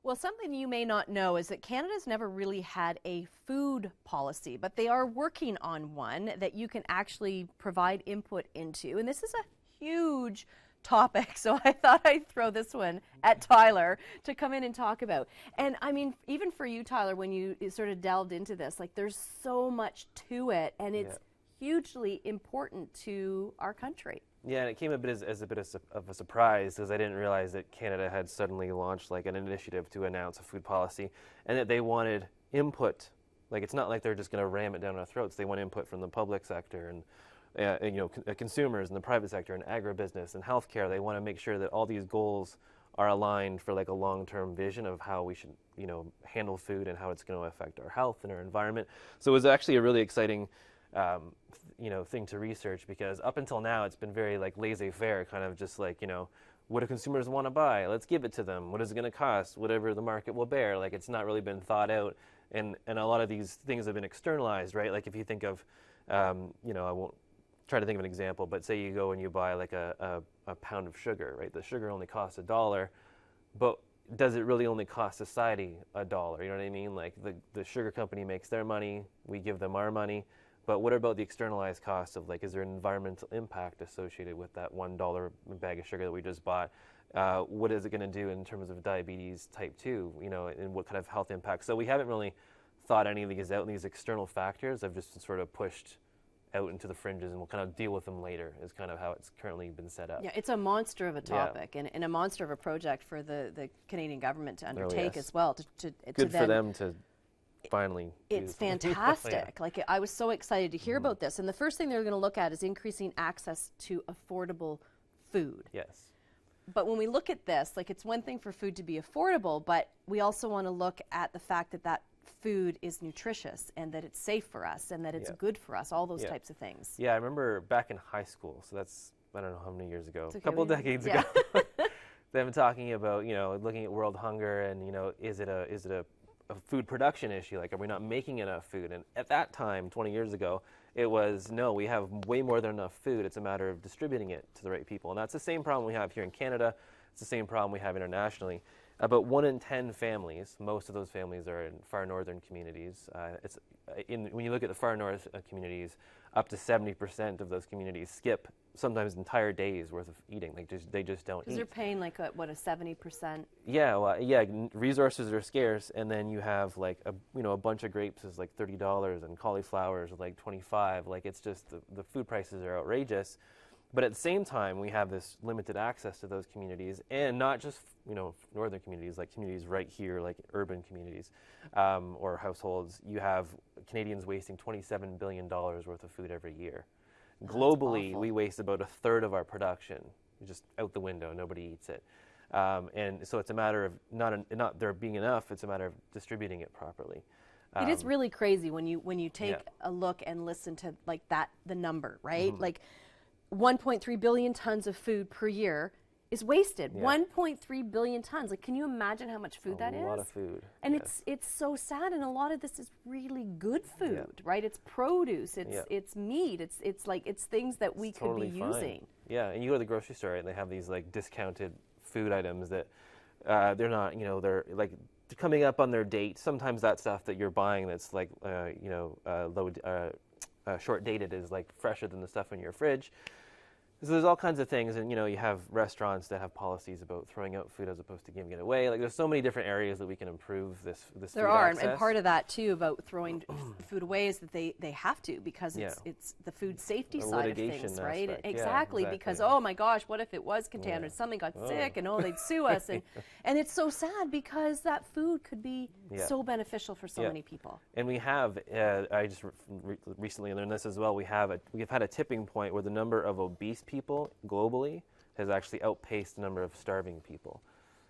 Well, something you may not know is that Canada's never really had a food policy, but they are working on one that you can actually provide input into. And this is a huge topic, so I thought I'd throw this one at Tyler to come in and talk about. And I mean, even for you, Tyler, when you sort of delved into this, like there's so much to it, and it's hugely important to our country. Yeah, and it came a bit as a bit of a surprise because I didn't realize that Canada had suddenly launched like an initiative to announce a food policy, and that they wanted input. Like it's not like they're just going to ram it down our throats. They want input from the public sector and consumers and the private sector and agribusiness and healthcare. They want to make sure that all these goals are aligned for like a long-term vision of how we should handle food and how it's going to affect our health and our environment. So it was actually a really exciting thing to research, because up until now it's been very like laissez-faire, kind of just like, what do consumers want to buy? Let's give it to them. What is it going to cost? Whatever the market will bear. Like it's not really been thought out, and a lot of these things have been externalized, right? Like if you think of, I won't try to think of an example, but say you go and you buy like a pound of sugar, right? The sugar only costs $1, but does it really only cost society $1? You know what I mean? Like the sugar company makes their money, we give them our money. But what about the externalized costs of, like, is there an environmental impact associated with that $1 bag of sugar that we just bought? What is it going to do in terms of diabetes type 2, and what kind of health impact? So we haven't really thought any of these out, and these external factors have just sort of pushed out into the fringes, and we'll kind of deal with them later, is kind of how it's currently been set up. Yeah, it's a monster of a topic, and a monster of a project for the Canadian government to undertake as well. Good for them to finally. It's fantastic. Like I was so excited to hear about this, and the first thing they're going to look at is increasing access to affordable food. Yes. But when we look at this, like it's one thing for food to be affordable, but we also want to look at the fact that that food is nutritious and that it's safe for us and that it's good for us, all those types of things. Yeah, I remember back in high school, so that's, I don't know how many years ago, a couple of decades ago, them talking about, looking at world hunger and, is it a food production issue? Like, are we not making enough food? And at that time, 20 years ago, it was, no, we have way more than enough food. It's a matter of distributing it to the right people. And that's the same problem we have here in Canada. It's the same problem we have internationally. About 1 in 10 families, most of those families are in far northern communities. When you look at the far north communities, up to 70% of those communities skip sometimes entire days worth of eating. Like they just don't eat. Because they're paying like a 70%. Yeah, well, resources are scarce, and then you have like a bunch of grapes is like $30 and cauliflower is like $25. Like it's just the food prices are outrageous. But at the same time, we have this limited access to those communities, and not just northern communities, like communities right here, like urban communities or households. You have Canadians wasting $27 billion worth of food every year. Globally, we waste about 1/3 of our production, just out the window. Nobody eats it, and so it's a matter of not there being enough. It's a matter of distributing it properly. It is really crazy when you take a look and listen to like the number, right? Like 1.3 billion tons of food per year is wasted. 1.3 billion tons. Like, can you imagine how much food that is? A lot of food. And it's so sad. And a lot of this is really good food, right? It's produce. It's meat. It's things that we could be using. Yeah, and you go to the grocery store and they have these like discounted food items that they're not. They're like coming up on their date. Sometimes that stuff that you're buying that's like short dated is like fresher than the stuff in your fridge. So there's all kinds of things, and you have restaurants that have policies about throwing out food as opposed to giving it away. Like there's so many different areas that we can improve this there food are, access. and part of that too about throwing food away is that they have to, because it's the food safety side of things, right? Exactly, because oh my gosh, what if it was contaminated? Somebody got sick, and they'd sue us, and it's so sad because that food could be so beneficial for so many people. And we have, I just recently learned this as well. We've had a tipping point where the number of obese people globally has actually outpaced the number of starving people.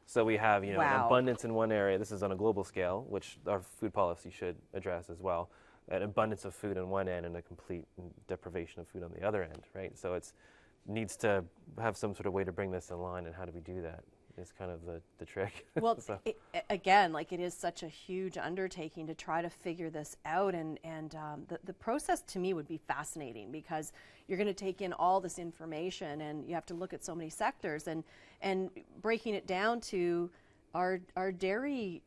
So we have, an abundance in one area. This is on a global scale, which our food policy should address as well. An abundance of food on one end and a complete deprivation of food on the other end, right? So it needs to have some sort of way to bring this in line, and how do we do that? Is kind of the trick. Well, again, like it is such a huge undertaking to try to figure this out, and the process to me would be fascinating, because you're going to take in all this information and you have to look at so many sectors and breaking it down to our dairy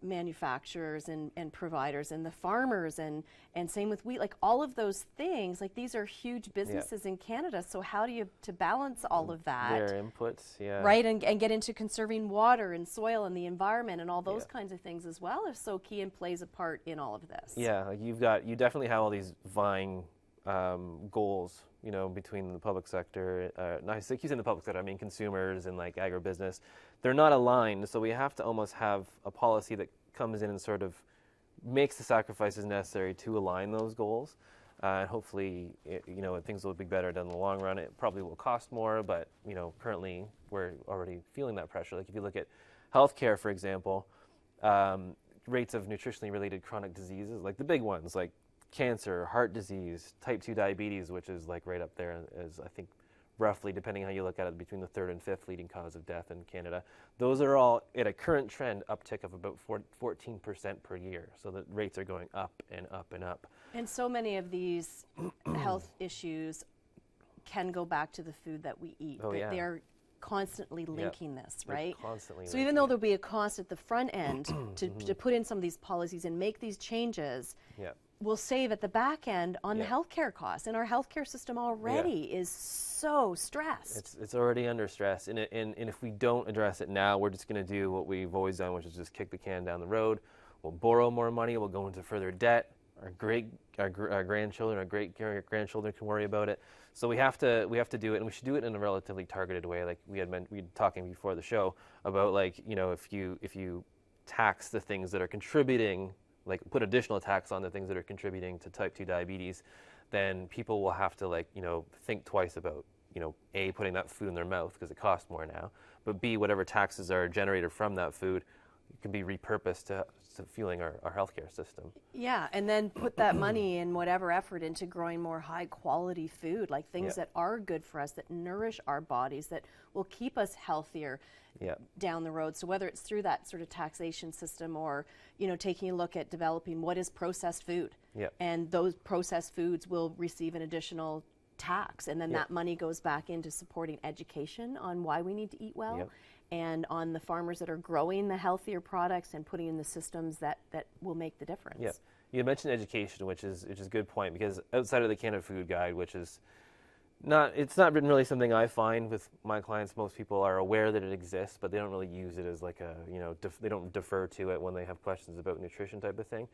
manufacturers and providers and the farmers and same with wheat, like all of those things, like these are huge businesses in Canada. So how do you to balance all of that? Their inputs, Right, and get into conserving water and soil and the environment and all those kinds of things as well is so key and plays a part in all of this. Yeah, like you definitely have all these vying goals, you know, between the public sector. I keep saying the public sector, I mean consumers and like agribusiness. They're not aligned, so we have to almost have a policy that comes in and sort of makes the sacrifices necessary to align those goals. And hopefully, you know, things will be better down the long run. It probably will cost more, but, you know, currently we're already feeling that pressure. Like if you look at healthcare, for example, rates of nutritionally related chronic diseases, like the big ones, like cancer, heart disease, type 2 diabetes, which is like right up there as I think roughly, depending how you look at it, between the 3rd and 5th leading cause of death in Canada. Those are all at a current trend uptick of about 14% per year. So the rates are going up and up and up. And so many of these health issues can go back to the food that we eat. Oh, yeah. They're constantly linking this, right? They're constantly so even though there'll be a cost at the front end to put in some of these policies and make these changes, we'll save at the back end on the healthcare costs. And our healthcare system already is so stressed. It's already under stress. And if we don't address it now, we're just going to do what we've always done, which is just kick the can down the road. We'll borrow more money. We'll go into further debt. Our grandchildren, our great-grandchildren can worry about it. So we have to do it, and we should do it in a relatively targeted way. Like we were talking before the show about, like, you know, if you tax the things that are contributing, like put additional tax on the things that are contributing to type 2 diabetes, then people will have to, like, you know, think twice about, you know, A, putting that food in their mouth because it costs more now, but B, whatever taxes are generated from that food can be repurposed to fueling our healthcare system. Yeah, and then put that money and whatever effort into growing more high quality food, like things that are good for us, that nourish our bodies, that will keep us healthier down the road. So whether it's through that sort of taxation system or, you know, taking a look at developing what is processed food. And those processed foods will receive an additional tax, and then that money goes back into supporting education on why we need to eat well. And on the farmers that are growing the healthier products and putting in the systems that will make the difference. You mentioned education, which is a good point, because outside of the Canada Food Guide, which is it's not been really something I find with my clients. Most people are aware that it exists, but they don't really use it as like a, you know, they don't defer to it when they have questions about nutrition type of thing.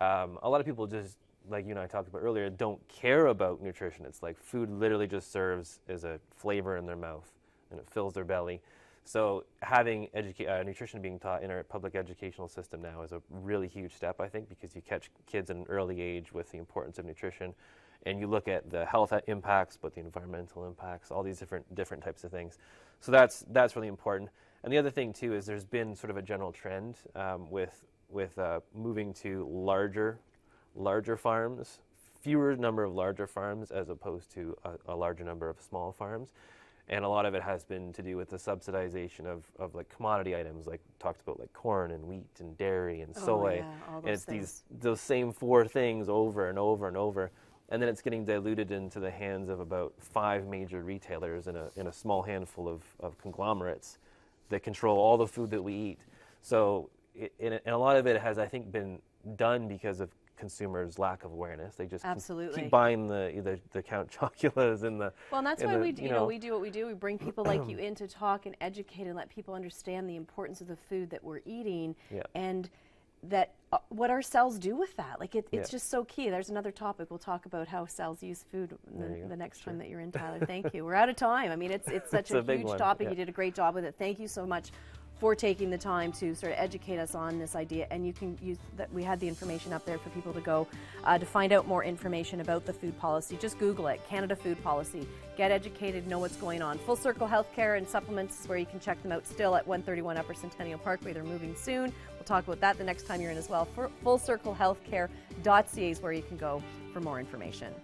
A lot of people just, like you and I talked about earlier, don't care about nutrition. It's like food literally just serves as a flavor in their mouth and it fills their belly. So having nutrition being taught in our public educational system now is a really huge step, I think, because you catch kids at an early age with the importance of nutrition, and you look at the health impacts, but the environmental impacts, all these different types of things. So that's really important. And the other thing too is there's been sort of a general trend with moving to larger farms, fewer number of larger farms as opposed to a larger number of small farms. And a lot of it has been to do with the subsidization of like commodity items, like talked about, like corn and wheat and dairy and soy. All those and it's things. those same 4 things over and over and over. And then it's getting diluted into the hands of about 5 major retailers in a small handful of conglomerates that control all the food that we eat. So and a lot of it has, I think, been done because of consumers' lack of awareness. They just keep buying the Count Choculas and the. Well, and that's why we do what we do. We bring people like you in to talk and educate and let people understand the importance of the food that we're eating and that what our cells do with that. Like it's just so key. There's another topic we'll talk about, how cells use food the next time that you're in, Tyler. Thank you. We're out of time. I mean, it's such a huge topic. You did a great job with it. Thank you so much for taking the time to sort of educate us on this idea. And you can use that. We had the information up there for people to go to find out more information about the food policy. Just Google it, Canada Food Policy. Get educated, know what's going on. Full Circle Healthcare and Supplements is where you can check them out, still at 131 Upper Centennial Parkway. They're moving soon. We'll talk about that the next time you're in as well. FullCircleHealthcare.ca is where you can go for more information.